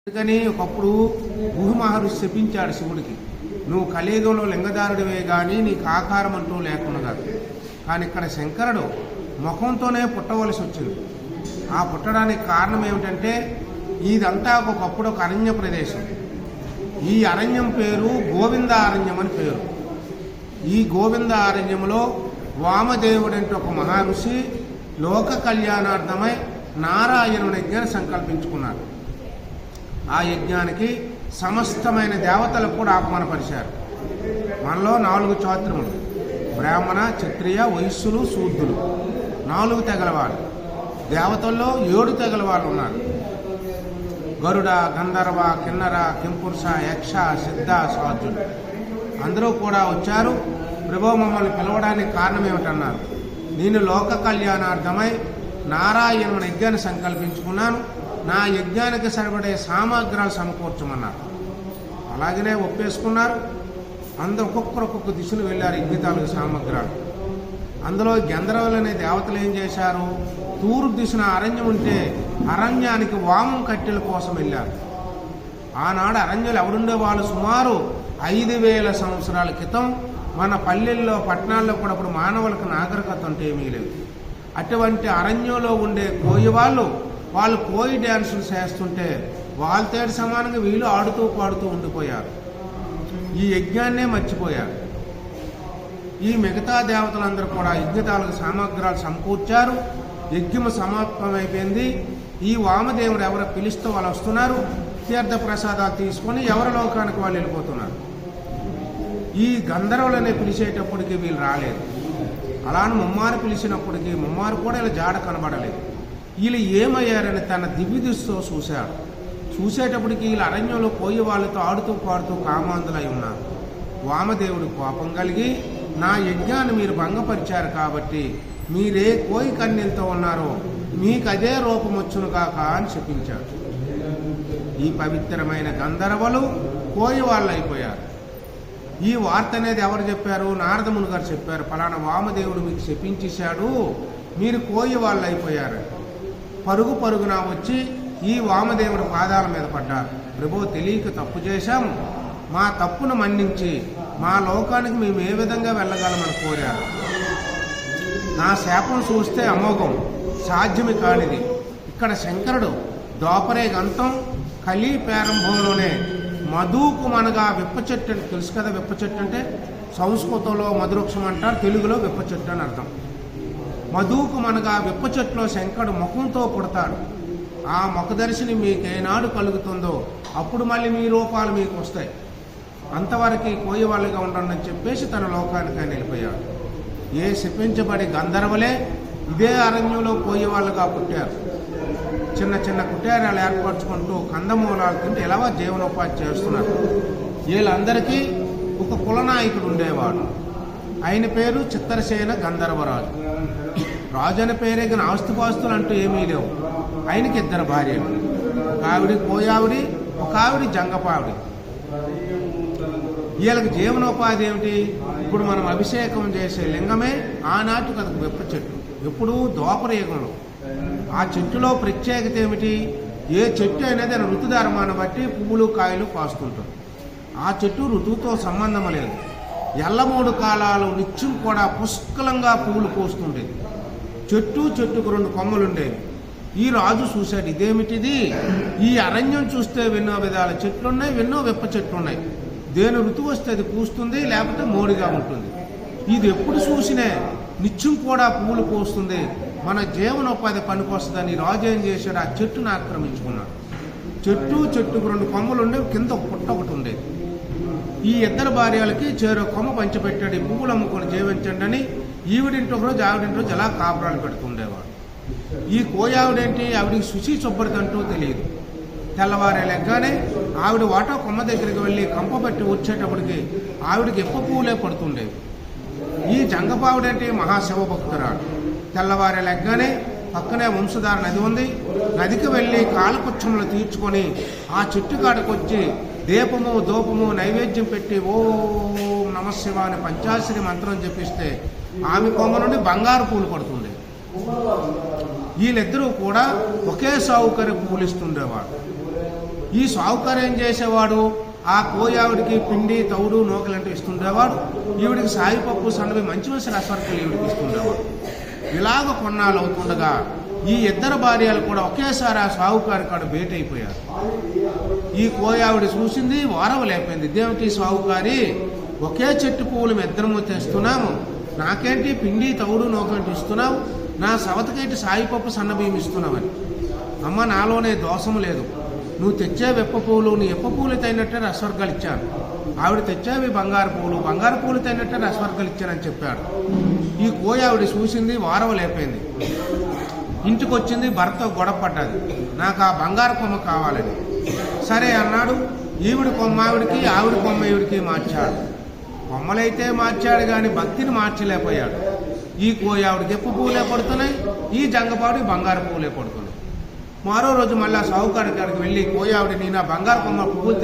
అందుకని ఒకప్పుడు గుహ మహర్షి శపించాడు శివుడికి, నువ్వు కలియుగంలో లింగదారుడివే కానీ నీకు ఆకారం అంటూ లేకుండా. కానీ ఇక్కడ శంకరుడు ముఖంతోనే పుట్టవలసి వచ్చింది. ఆ పుట్టడానికి కారణం ఏమిటంటే ఇదంతా ఒకప్పుడు ఒక అరణ్య ప్రదేశం. ఈ అరణ్యం పేరు గోవింద అరణ్యం అని పేరు. ఈ గోవింద అరణ్యంలో వామదేవుడంటే ఒక మహర్షి లోక కళ్యాణార్థమై నారాయణుని యజ్ఞాన్ని సంకల్పించుకున్నారు. ఆ యజ్ఞానికి సమస్తమైన దేవతలకు కూడా ఆహ్వానపరిచారు. మనలో 4 చాతుర్ములు, బ్రాహ్మణ, క్షత్రియ, వైశ్యులు, శూద్రులు, 4 తెగల వాళ్ళు. దేవతల్లో 7 తెగల వాళ్ళు ఉన్నారు. గరుడ, గంధర్వ, కిన్నర, కింపురుష, యక్ష, సిద్ధ, స్వాతులు అందరూ కూడా వచ్చారు. ప్రభు మమ్మల్ని పిలవడానికి కారణం ఏమిటన్నారు. నేను లోక కళ్యాణార్థమై నారాయణుని యజ్ఞాన్ని సంకల్పించుకున్నాను, నా యజ్ఞానికి సరిపడే సామగ్రాలు సమకూర్చమన్నారు. అలాగనే ఒప్పేసుకున్నారు. అందరూ ఒక్కొక్క దిశలు వెళ్ళారు యజ్ఞతాలకు సామగ్రాలు. అందులో గంధర్వులు అనే దేవతలు ఏం చేశారు, తూర్పు దిశన అరణ్యం ఉంటే అరణ్యానికి వామం కట్టెల కోసం వెళ్ళారు. ఆనాడు అరణ్యాలు ఎవరుండే వాళ్ళు సుమారు 5000 సంవత్సరాల క్రితం మన పల్లెల్లో పట్టణాల్లో కూడా ఇప్పుడు మానవులకు నాగరికత అంటే ఏమీ లేదు. అటువంటి అరణ్యంలో ఉండే కోయి వాళ్ళు కోయి డ్యాన్సులు చేస్తుంటే వాళ్ళతో సమానంగా వీళ్ళు ఆడుతూ పాడుతూ ఉండిపోయారు. ఈ యజ్ఞాన్నే మర్చిపోయారు. ఈ మిగతా దేవతలందరూ కూడా యజ్ఞతాలకు సామగ్రాలు సమకూర్చారు. యజ్ఞం సమాప్తమైపోయింది. ఈ వామదేవుడు ఎవరో పిలుస్తూ వాళ్ళు వస్తున్నారు. తీర్థ ప్రసాదాలు తీసుకొని ఎవరి లోకానికి వాళ్ళు వెళ్ళిపోతున్నారు. ఈ గంధర్వులనే పిలిచేటప్పటికి వీళ్ళు రాలేదు. అలానే ముమ్మారు పిలిచినప్పటికీ ముమ్మారు కూడా ఇలా జాడ కనబడలేదు. వీళ్ళు ఏమయ్యారని తన దివ్యదృష్టితో చూశాడు. చూసేటప్పటికి వీళ్ళు అరణ్యంలో పోయి వాళ్ళతో ఆడుతూ పాడుతూ కామాంధులై ఉన్నారు. వామదేవుడు కోపం కలిగి, నా యజ్ఞాన్ని మీరు భంగపరిచారు కాబట్టి మీరే కోయి కన్యలతో ఉన్నారో మీకు అదే రూపం వచ్చును కాక అని చెప్పించాడు. ఈ పవిత్రమైన గంధర్వులు కోయి వాళ్ళు అయిపోయారు. ఈ వార్త అనేది ఎవరు చెప్పారు? నారదముని గారు చెప్పారు. ఫలానా వామదేవుడు మీకు చెప్పించేశాడు, మీరు కోయి వాళ్ళు అయిపోయారు. పరుగున వచ్చి ఈ వామదేవుడి పాదాల మీద పడ్డారు. ప్రభు, తెలియక తప్పు చేశాం, మా తప్పును మన్నించి మా లోకానికి మేము ఏ విధంగా వెళ్ళగలమని కోరారు. నా శాపం చూస్తే అమోఘం, సాధ్యమే కానిది. ఇక్కడ శంకరుడు ద్వాపరే గంతం కలి ప్రారంభంలోనే మధుకు మనగా విప్ప చెట్టు అని తెలుసు కదా. విప్ప చెట్టు అంటే సంస్కృతంలో మధువృక్షం అంటారు, తెలుగులో విప్ప చెట్టు అని అర్థం. మధుకు మనగా విప్ప చెట్టులో శంకరుడు ముఖంతో పుడతాడు. ఆ ముఖదర్శిని మీకు ఏనాడు కలుగుతుందో అప్పుడు మళ్ళీ మీ రూపాలు మీకు వస్తాయి. అంతవరకు కోయి వాళ్ళుగా ఉండండి అని చెప్పేసి తన లోకానికి ఆయన వెళ్ళిపోయాడు. ఏ శపించబడి గంధర్వులే ఇదే అరణ్యంలో కోయి వాళ్ళుగా పుట్టారు. చిన్న కుటీరాలు ఏర్పరచుకుంటూ కందమూలాలు తింటూ ఎలా జీవనోపాధి చేస్తున్నారు. వీళ్ళందరికీ ఒక కులనాయకుడు ఉండేవాడు. ఆయన పేరు చిత్రసేన గంధర్వరాజు. రాజు అని పేరే కానీ ఆస్తుపాస్తులు అంటూ ఏమీ లేవు. ఆయనకి 2 భార్యలు, ఒక ఆవిడ కోయావిడి, ఒక ఆవిడ జంగపావిడి. వీళ్ళకి జీవనోపాధి ఏమిటి? ఇప్పుడు మనం అభిషేకం చేసే లింగమే ఆనాటి కథకు విప్ప చెట్టు. ఎప్పుడు ద్వాపర యుగంలో. ఆ చెట్టులో ప్రత్యేకత ఏమిటి? ఏ చెట్టు అనేది ఋతుధర్మాన్ని బట్టి పువ్వులు కాయలు కాస్తుంటారు. ఆ చెట్టు ఋతువుతో సంబంధం లేదు. 3 కాలాలు నిత్యం కూడా పుష్కలంగా పువ్వులు పోస్తుండేది. చెట్టుకు 2 కొమ్మలుండేవి. ఈ రాజు చూశాడు, ఇదేమిటిది? ఈ అరణ్యం చూస్తే ఎన్నో విధాల చెట్లున్నాయి, ఎన్నో విప్ప చెట్లు ఉన్నాయి. దేని ఋతువు వస్తే అది పూస్తుంది, లేకపోతే మోడిగా ఉంటుంది. ఇది ఎప్పుడు చూసినా నిత్యం కూడా పువ్వులు పోస్తుంది, మన జీవనోపాధి పనికొస్తుందని రాజు ఏం చేశాడు, ఆ చెట్టును ఆక్రమించుకున్నాడు. చెట్టుకు 2 కొమ్మలు ఉండేవి, కింద పుట్ట ఒకటి ఉండేది. ఈ 2 భార్యలకి చేరో కొమ్మ పంచిపెట్టాడు. ఈ పువ్వులు అమ్ముకొని జీవించండి అని. ఈవిడింటి ఒక రోజు ఆవిడింటి రోజు ఎలా కాపురాలు పెడుతుండేవాడు. ఈ కోయావిడేంటి, ఆవిడికి శుచి శుభ్రతంటూ తెలియదు. తెల్లవారే లెగ్గానే ఆవిడ వాటో కొమ్మ దగ్గరికి వెళ్ళి కంప పెట్టి వచ్చేటప్పటికి ఆవిడికి ఎప్ప పువ్వులే పడుతుండేవి. ఈ జంగపావుడేంటి, మహాశివ భక్తురాడు. తెల్లవారే లెగ్గానే పక్కనే వంశధార నది ఉంది. నదికి వెళ్ళి కాలపుచ్చములు తీర్చుకొని ఆ చెట్టు కాడకు వచ్చి దీపము దూపము నైవేద్యం పెట్టి ఓం నమశివ అని పంచాశ్రీ మంత్రం జపిస్తే ఆమె కొమ్మ నుండి బంగారు పూలు పడుతుండే. వీళ్ళిద్దరూ కూడా ఒకే సావుకరి పూలిస్తుండేవాడు. ఈ సావుకారు ఏం చేసేవాడు, ఆ కోయావిడికి పిండి తౌడు నూకలంటూ ఇస్తుండేవాడు, ఈవిడికి సాయిపప్పు సన్నవి మంచి మంచి రసవర్కలు ఈవిడికి ఇస్తుండేవాడు. ఇలాగ కొన్నాళ్ళు అవుతుండగా ఈ ఇద్దరు భార్యలు కూడా ఒకేసారి ఆ సావుకారి కాడు భేటైపోయారు. ఈ కోయావిడి చూసింది, వారవలేకపోయింది. ఇదేమిటి సావుకారి, ఒకే చెట్టు పువ్వులు ఇద్దరము తెస్తున్నాము, నాకేంటి పిండి తౌడు నూకలంటూ ఇస్తున్నావు, నా సవతకేంటి సాయిపప్పు సన్నబియ్యం ఇస్తున్నావని. అమ్మ, నాలోనే దోషం లేదు, నువ్వు తెచ్చే వెప్ప పువ్వులు నీ ఎప్ప పువ్వులు తగినట్టే రసవర్గాలు ఇచ్చాను, ఆవిడ తెచ్చేవి బంగారు పువ్వులు తగినట్టే రసవర్గాలు ఇచ్చానని చెప్పాడు. ఈ కోయావిడి చూసింది, వారవలేకపోయింది. ఇంటికి వచ్చింది, భర్త గొడవపడ్డది, నాకు ఆ బంగారు కొమ్మ కావాలని. సరే అన్నాడు. ఈవిడి కొమ్మ ఆవిడికి, ఆవిడ కొమ్మ ఈవిడికి మార్చాడు. కొమ్మలైతే మార్చాడు కానీ భక్తిని మార్చలేకపోయాడు. ఈ కోయావిడికి ఎప్పు పువ్వులే పడుతున్నాయి, ఈ జంగపాడికి బంగారు పువ్వులే పడుతున్నాయి. మరో రోజు మళ్ళా సావుకారి గారికి వెళ్ళి, కోయావిడి, నేను ఆ బంగారు కొమ్మ పువ్వులు